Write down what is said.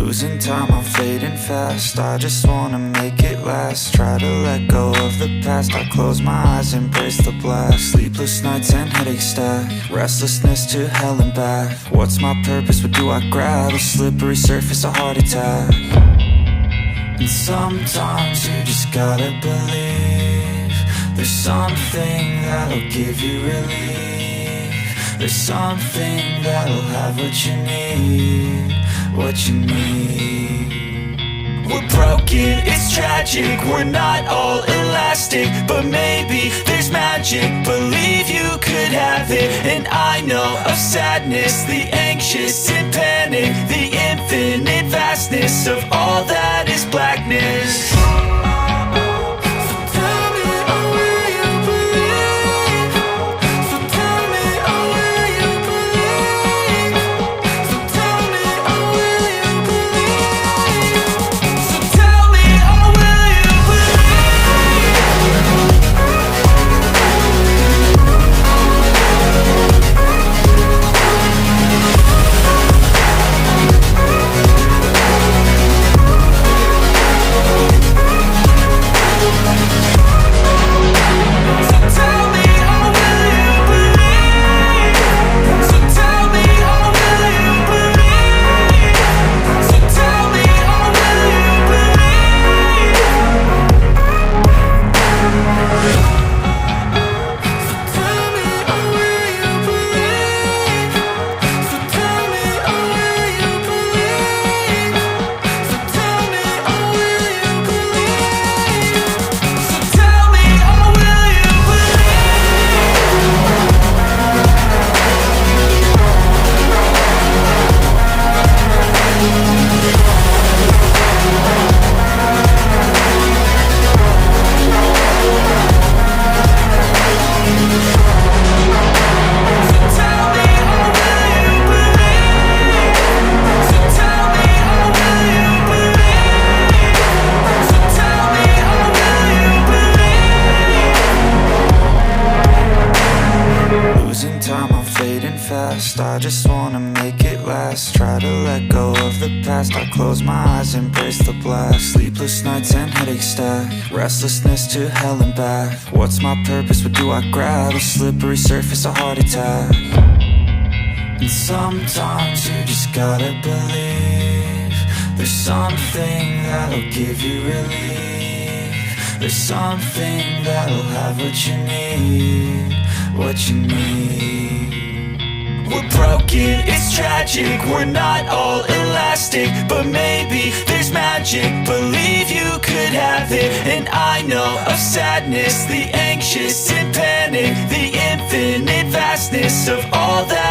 Losing time, I'm fading fast. I just wanna make it last. Try to let go of the past. I close my eyes, embrace the blast. Sleepless nights and headaches stack. Restlessness to hell and back. What's my purpose, what do I grab? A slippery surface, a heart attack. And sometimes you just gotta believe there's something that'll give you relief. There's something that'll have what you need, what you need. We're broken, it's tragic, we're not all elastic, but maybe there's magic, believe you could have it. And I know of sadness, the anxious and panic, the infinite vastness of all that is blackness. I just wanna make it last. Try to let go of the past. I close my eyes, embrace the blast. Sleepless nights and headaches stack. Restlessness to hell and back. What's my purpose, what do I grab? A slippery surface, a heart attack. And sometimes you just gotta believe there's something that'll give you relief. There's something that'll have what you need, what you need. We're broken, it's tragic, we're not all elastic, but maybe there's magic, believe you could have it. And I know of sadness, the anxious and panic, the infinite vastness of all that